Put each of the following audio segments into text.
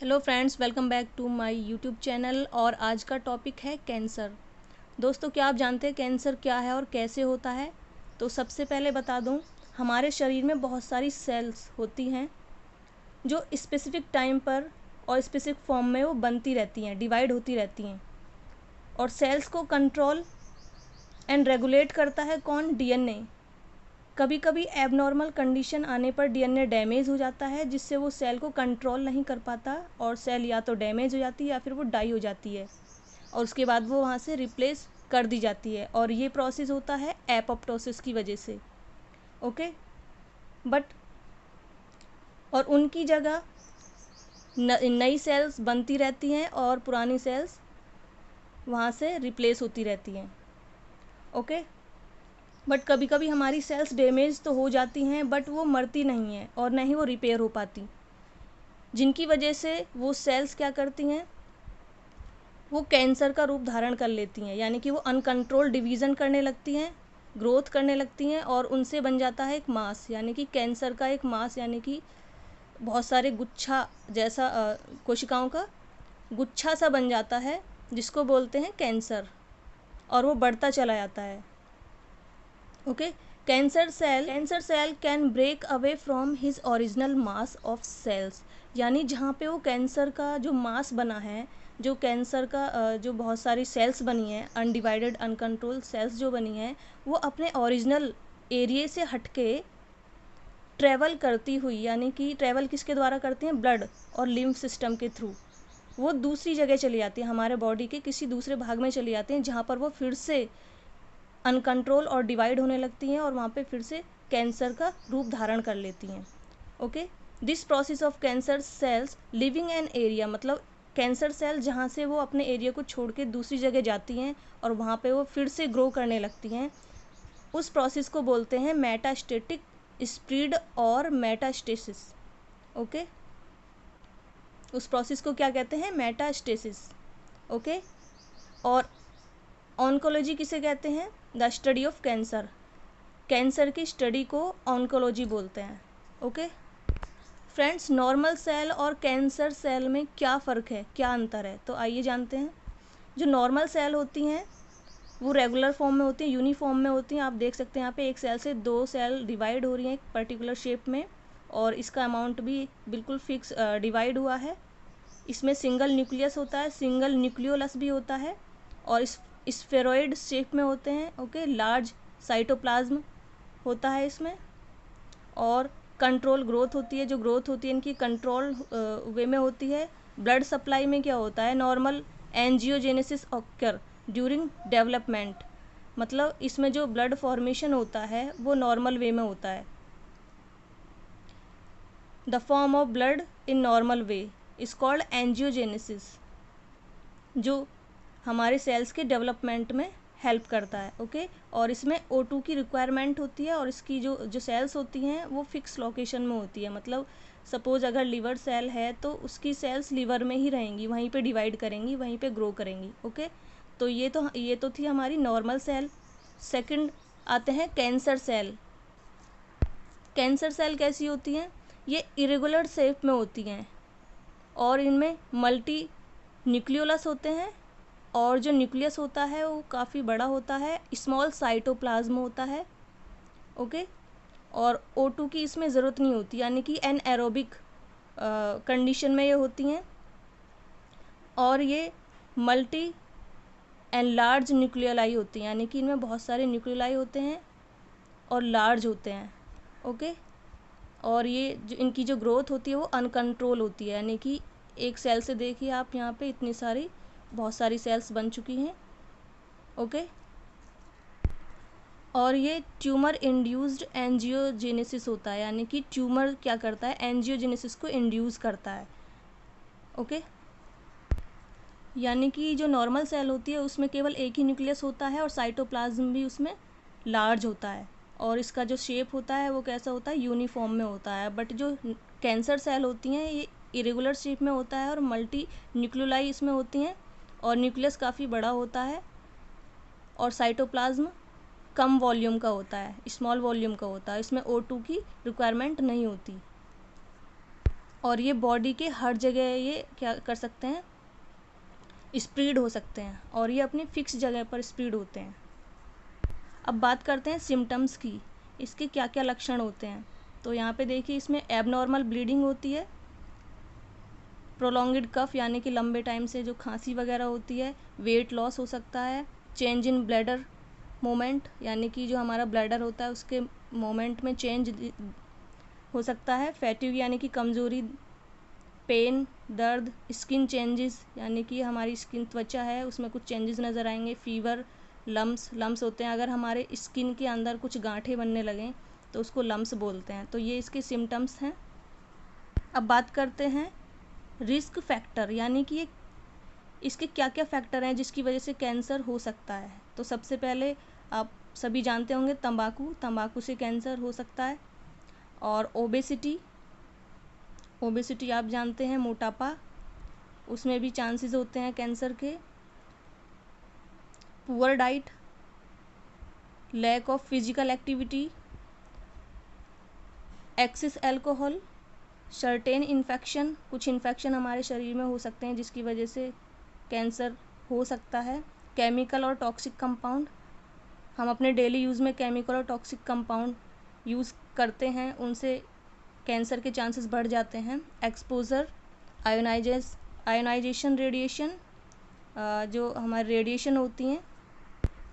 Hello friends, welcome back to my YouTube channel. और आज का टॉपिक है कैंसर। दोस्तों, क्या आप जानते हैं कैंसर क्या है और कैसे होता है? तो सबसे पहले बता दूं, हमारे शरीर में बहुत सारी सेल्स होती हैं जो स्पेसिफिक टाइम पर और स्पेसिफिक फॉर्म में वो बनती रहती हैं, डिवाइड होती रहती हैं। और सेल्स को कंट्रोल एंड रेगुलेट करता है कौन? डीएनए। कभी कभी एबनॉर्मल कंडीशन आने पर डीएनए डैमेज हो जाता है, जिससे वो सेल को कंट्रोल नहीं कर पाता और सेल या तो डैमेज हो जाती है या फिर वो डाई हो जाती है, और उसके बाद वो वहाँ से रिप्लेस कर दी जाती है। और ये प्रोसेस होता है एपोप्टोसिस की वजह से। ओके, बट और उनकी जगह नई सेल्स बनती रहती हैं और पुरानी सेल्स वहाँ से रिप्लेस होती रहती हैं। ओके, बट कभी कभी हमारी सेल्स डैमेज तो हो जाती हैं, बट वो मरती नहीं हैं और न ही वो रिपेयर हो पाती, जिनकी वजह से वो सेल्स क्या करती हैं, वो कैंसर का रूप धारण कर लेती हैं। यानी कि वो अनकंट्रोल डिवीज़न करने लगती हैं, ग्रोथ करने लगती हैं, और उनसे बन जाता है एक मास, यानी कि कैंसर का एक मास, यानी कि बहुत सारे गुच्छा जैसा कोशिकाओं का गुच्छा सा बन जाता है, जिसको बोलते हैं कैंसर, और वो बढ़ता चला जाता है। Okay, cancer cell can break away from his original mass of cells. यानी जहाँ पे वो कैंसर का जो मास बना है, जो कैंसर का जो बहुत सारी सेल्स बनी हैं, अनडिवाइडेड अनकंट्रोल सेल्स जो बनी हैं, वो अपने ओरिजिनल एरिया से हटके ट्रैवल करती हुई, यानी कि ट्रैवल किसके द्वारा करती हैं? ब्लड और लिम्फ सिस्टम के थ्रू वो दूसरी जगह चली जाती है, हमारे बॉडी के किसी दूसरे भाग में चली जाती हैं, जहाँ पर वो फिर से अनकंट्रोल और डिवाइड होने लगती हैं और वहाँ पे फिर से कैंसर का रूप धारण कर लेती हैं। Okay, this process of cancer cells living an area, मतलब कैंसर सेल जहाँ से वो अपने एरिया को छोड़ के दूसरी जगह जाती हैं और वहाँ पे वो फिर से ग्रो करने लगती हैं, उस प्रोसेस को बोलते हैं मेटास्टेटिक स्प्रीड और मेटास्टेसिस। ओके, उस प्रोसेस को क्या कहते हैं? मेटास्टेसिस। ओके, और ऑन्कोलॉजी किसे कहते हैं? The study of cancer. Cancer की स्टडी को ऑन्कोलॉजी बोलते हैं। ओके फ्रेंड्स, नॉर्मल सेल और कैंसर सेल में क्या फ़र्क है, क्या अंतर है? तो आइए जानते हैं। जो नॉर्मल सेल होती हैं वो रेगुलर फॉर्म में होती हैं, यूनिफॉर्म में होती हैं। आप देख सकते हैं यहाँ पे एक सेल से दो सेल डिवाइड हो रही हैं एक पर्टिकुलर शेप में, और इसका अमाउंट भी बिल्कुल फिक्स डिवाइड हुआ है। इसमें सिंगल न्यूक्लियस होता है, सिंगल न्यूक्लियोलस भी होता है, और इस स्फेरॉइड शेप में होते हैं। ओके, लार्ज साइटोप्लाज्म होता है इसमें, और कंट्रोल ग्रोथ होती है। जो ग्रोथ होती है इनकी कंट्रोल वे में होती है। ब्लड सप्लाई में क्या होता है? Normal angiogenesis occur during development, मतलब इसमें जो ब्लड फॉर्मेशन होता है वो नॉर्मल वे में होता है। The form of blood in normal way is called angiogenesis, जो हमारे सेल्स के डेवलपमेंट में हेल्प करता है। ओके, और इसमें O2 की रिक्वायरमेंट होती है, और इसकी जो जो सेल्स होती हैं वो फिक्स लोकेशन में होती है। मतलब सपोज अगर लिवर सेल है तो उसकी सेल्स लिवर में ही रहेंगी, वहीं पे डिवाइड करेंगी, वहीं पे ग्रो करेंगी। ओके, तो ये तो थी हमारी नॉर्मल सेल। सेकंड आते हैं कैंसर सेल। कैंसर सेल कैसी होती हैं? ये इरेगुलर शेप में होती हैं, और इनमें मल्टी न्यूक्लियोलस होते हैं, और जो न्यूक्लियस होता है वो काफ़ी बड़ा होता है, स्मॉल साइटोप्लाज्म होता है। ओके, और O2 की इसमें ज़रूरत नहीं होती, यानी कि एनएरोबिक कंडीशन में ये होती हैं, और ये मल्टी एंड लार्ज न्यूक्लियोलाई होती हैं, यानी कि इनमें बहुत सारे न्यूक्लियोलाई होते हैं और लार्ज होते हैं। ओके, और ये जो इनकी जो ग्रोथ होती है वो अनकंट्रोल होती है, यानी कि एक सेल से देखिए आप यहाँ पे इतनी सारी बहुत सारी सेल्स बन चुकी हैं। ओके, और ये ट्यूमर इंड्यूस्ड एंजियोजेनेसिस होता है, यानी कि ट्यूमर क्या करता है? एंजियोजेनेसिस को इंड्यूस करता है। ओके, यानी कि जो नॉर्मल सेल होती है उसमें केवल एक ही न्यूक्लियस होता है और साइटोप्लाज्म भी उसमें लार्ज होता है, और इसका जो शेप होता है वो कैसा होता है? यूनिफॉर्म में होता है। बट जो कैंसर सेल होती हैं ये इरेगुलर शेप में होता है और मल्टी न्यूक्लियोलाई इसमें होती हैं, और न्यूक्लियस काफ़ी बड़ा होता है, और साइटोप्लाज्म कम वॉल्यूम का होता है, स्मॉल वॉल्यूम का होता है। इसमें O2 की रिक्वायरमेंट नहीं होती। और ये बॉडी के हर जगह ये क्या कर सकते हैं, स्प्रेड हो सकते हैं, और ये अपनी फिक्स जगह पर स्प्रेड होते हैं। अब बात करते हैं सिम्टम्स की, इसके क्या क्या लक्षण होते हैं। तो यहाँ पे देखिए, इसमें एबनॉर्मल ब्लीडिंग होती है, प्रोलॉन्ग्ड कफ यानी कि लंबे टाइम से जो खांसी वगैरह होती है, वेट लॉस हो सकता है, चेंज इन ब्लैडर मोमेंट यानी कि जो हमारा ब्लैडर होता है उसके मोमेंट में चेंज हो सकता है, फैटिग यानी कि कमज़ोरी, पेन दर्द, स्किन चेंजेस यानी कि हमारी स्किन त्वचा है उसमें कुछ चेंजेस नज़र आएंगे, फीवर, लम्स होते हैं, अगर हमारे स्किन के अंदर कुछ गांठें बनने लगें तो उसको लम्स बोलते हैं। तो ये इसके सिम्टम्स हैं। अब बात करते हैं रिस्क फैक्टर, यानी कि इसके क्या क्या फैक्टर हैं जिसकी वजह से कैंसर हो सकता है। तो सबसे पहले आप सभी जानते होंगे तंबाकू से कैंसर हो सकता है, और ओबेसिटी आप जानते हैं, मोटापा, उसमें भी चांसेस होते हैं कैंसर के। Poor diet, lack of physical activity, excess alcohol, certain infection, कुछ इन्फेक्शन हमारे शरीर में हो सकते हैं जिसकी वजह से कैंसर हो सकता है। केमिकल और टॉक्सिक कंपाउंड, हम अपने डेली यूज़ में केमिकल और टॉक्सिक कंपाउंड यूज़ करते हैं, उनसे कैंसर के चांसेस बढ़ जाते हैं। एक्सपोजर, आयोनाइजेशन रेडिएशन, जो हमारी रेडिएशन होती हैं,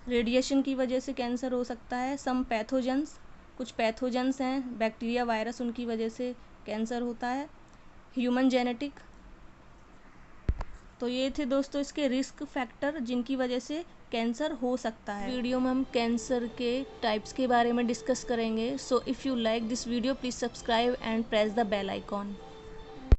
रेडिएशन की वजह से कैंसर हो सकता है। सम पैथोजेंस, कुछ पैथोजेंस हैं, बैक्टीरिया, वायरस, उनकी वजह से कैंसर होता है। Human genetic. तो ये थे दोस्तों इसके रिस्क फैक्टर जिनकी वजह से कैंसर हो सकता है। वीडियो में हम कैंसर के टाइप्स के बारे में डिस्कस करेंगे। So if you like this video please subscribe and press the bell icon.